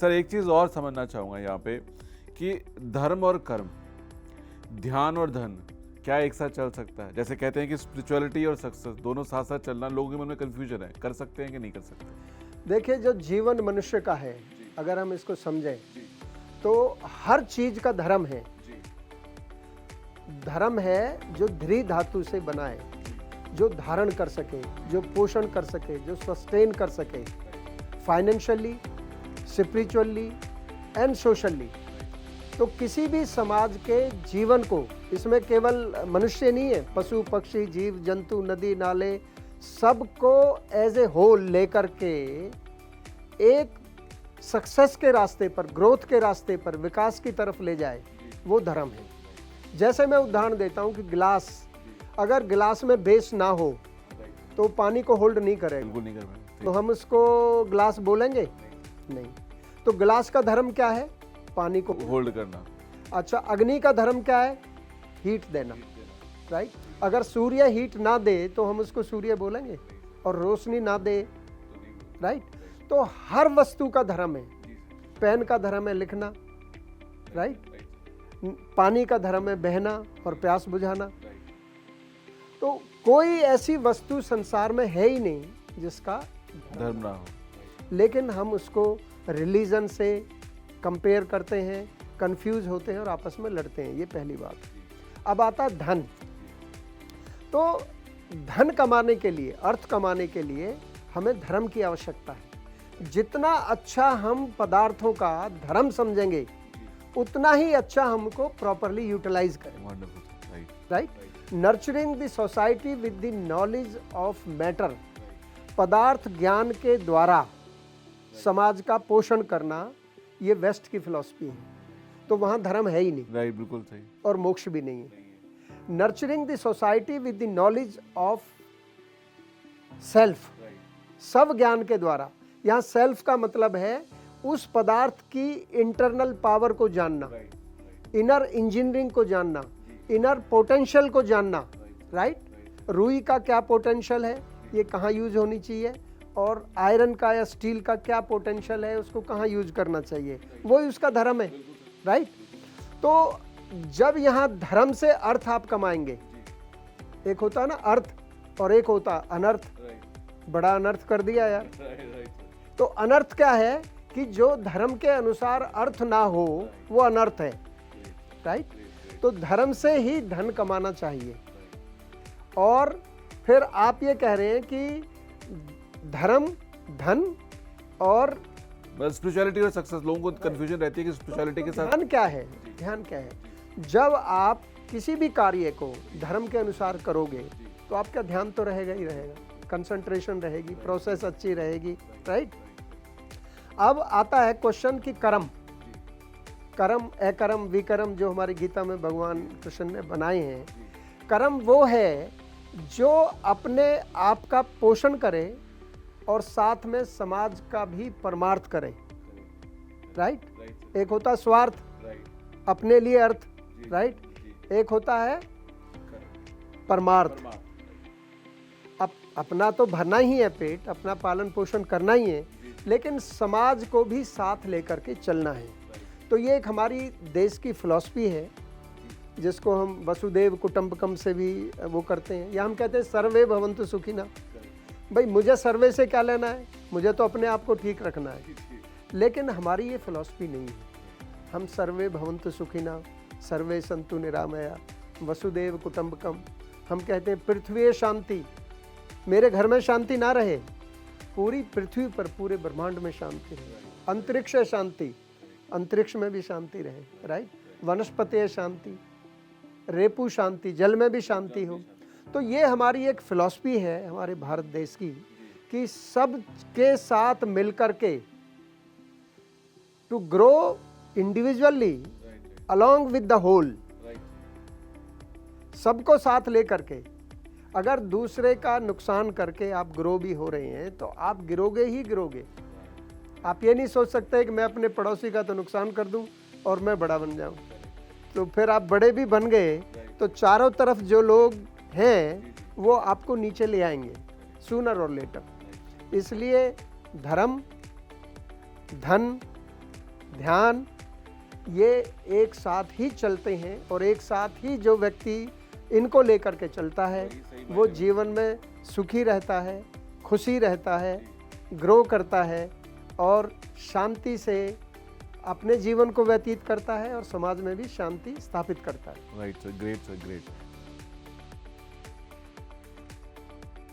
Sir एक चीज़ और समझना चाहूँगा यहाँ पे कि धर्म और कर्म, ध्यान और धन क्या एक साथ चल सकता है? जैसे कहते हैं कि स्पिरिचुअलिटी और सक्सेस दोनों साथ साथ चलना, लोगों के मन में कंफ्यूजन है, कर सकते हैं कि नहीं कर सकते? देखिए, जो जीवन मनुष्य का है, अगर हम इसको समझें तो हर चीज का धर्म है। धर्म है जो ध्री धातु से बना है, जो धारण कर सके, जो पोषण कर सके, जो सस्टेन कर सके, फाइनेंशियली, स्पिरिचुअली एंड सोशली। तो किसी भी समाज के जीवन को, इसमें केवल मनुष्य नहीं है, पशु पक्षी जीव जंतु नदी नाले सबको एज ए होल लेकर के एक सक्सेस के रास्ते पर, ग्रोथ के रास्ते पर, विकास की तरफ ले जाए, वो धर्म है। जैसे मैं उदाहरण देता हूँ कि गिलास, अगर गिलास में बेस ना हो तो पानी को होल्ड नहीं करेगा, बिल्कुल नहीं कर पाएंगे। तो हम उसको ग्लास बोलेंगे नहीं। तो गिलास का धर्म क्या है? पानी को होल्ड करना। अच्छा, अग्नि का धर्म क्या है? हीट देना, राइट। अगर सूर्य हीट ना दे तो हम उसको सूर्य बोलेंगे, और रोशनी ना दे, राइट। तो हर वस्तु का धर्म है। पेन का धर्म है लिखना, राइट। पानी का धर्म है बहना और प्यास बुझाना। तो कोई ऐसी वस्तु संसार में है ही नहीं जिसका धर्म ना हो। लेकिन हम उसको रिलीजन से कंपेयर करते हैं, कंफ्यूज होते हैं और आपस में लड़ते हैं। ये पहली बात। अब आता है धन। तो धन कमाने के लिए, अर्थ कमाने के लिए हमें धर्म की आवश्यकता है। जितना अच्छा हम पदार्थों का धर्म समझेंगे, उतना ही अच्छा हमको प्रॉपरली यूटिलाइज करें, right. Nurturing the society with the knowledge of matter, पदार्थ ज्ञान के द्वारा समाज का पोषण करना, ये वेस्ट की फिलॉसफी है। तो वहाँ धर्म है ही नहीं, राइट, बिल्कुल सही। और मोक्ष भी नहीं है। Nurturing the society with the knowledge of self, सब ज्ञान के द्वारा। यहाँ सेल्फ का मतलब है उस पदार्थ की इंटरनल पावर को जानना, इनर इंजीनियरिंग को जानना, इनर पोटेंशियल को जानना, राइट। रुई का क्या पोटेंशियल है, ये कहाँ यूज होनी चाहिए, और आयरन का या स्टील का क्या पोटेंशियल है, उसको कहाँ यूज करना चाहिए, वो ही उसका धर्म है, राइट। तो जब यहाँ धर्म से अर्थ आप कमाएंगे, एक होता है ना अर्थ और एक होता अनर्थ। बड़ा अनर्थ कर दिया यार। तो अनर्थ क्या है कि जो धर्म के अनुसार अर्थ ना हो वो अनर्थ है, राइट। तो धर्म से ही धन कमाना चाहिए। और फिर आप ये कह रहे हैं कि धर्म, धन और स्पिरिचुअलिटी और सक्सेस, लोगों को कंफ्यूजन रहती है कि स्पिरिचुअलिटी के साथ ध्यान क्या है। ध्यान क्या है? जब आप किसी भी कार्य को धर्म के अनुसार करोगे तो आपका ध्यान तो रहेगा ही रहेगा, कंसंट्रेशन रहेगी, प्रोसेस अच्छी रहेगी, राइट। अब आता है क्वेश्चन कि कर्म, कर्म, अकर्म, विकर्म, जो हमारी गीता में भगवान कृष्ण ने बनाए हैं। कर्म वो है जो अपने आप का पोषण करे और साथ में समाज का भी परमार्थ करे, राइट। एक होता है स्वार्थ, अपने लिए अर्थ, राइट। एक होता है परमार्थ, अपना तो भरना ही है पेट, अपना पालन पोषण करना ही है, लेकिन समाज को भी साथ लेकर के चलना है। तो ये एक हमारी देश की फिलॉसफी है, जिसको हम वसुदेव कुटुंबकम से भी वो करते हैं, या हम कहते हैं सर्वे भवन्तु सुखिनः। भाई मुझे सर्वे से क्या लेना है, मुझे तो अपने आप को ठीक रखना है। लेकिन हमारी ये फिलॉसफी नहीं है। हम सर्वे भवन्तु सुखिनः, सर्वे सन्तु निरामया, वसुदेव कुटुंबकम। हम कहते हैं पृथ्वी शांति, मेरे घर में शांति ना रहे, पूरी पृथ्वी पर, पूरे ब्रह्मांड में शांति रहे। अंतरिक्ष शांति, अंतरिक्ष में भी शांति रहे, राइट। वनस्पति शांति, रेपु शांति, जल में भी शांति हो। तो ये हमारी एक फिलॉसफी है हमारे भारत देश की, कि सब के साथ मिलकर के to grow individually along with the whole, सबको साथ लेकर के। अगर दूसरे का नुकसान करके आप ग्रो भी हो रहे हैं तो आप गिरोगे ही गिरोगे। आप ये नहीं सोच सकते कि मैं अपने पड़ोसी का तो नुकसान कर दूं और मैं बड़ा बन जाऊं। तो फिर आप बड़े भी बन गए तो चारों तरफ जो लोग हैं वो आपको नीचे ले आएंगे सूनर और लेटर। इसलिए धर्म, धन, ध्यान ये एक साथ ही चलते हैं और एक साथ ही जो व्यक्ति इनको लेकर के चलता है वो जीवन में सुखी रहता है, खुशी रहता है, ग्रो करता है और शांति से अपने जीवन को व्यतीत करता है और समाज में भी शांति स्थापित करता है। Right sir, great sir, great.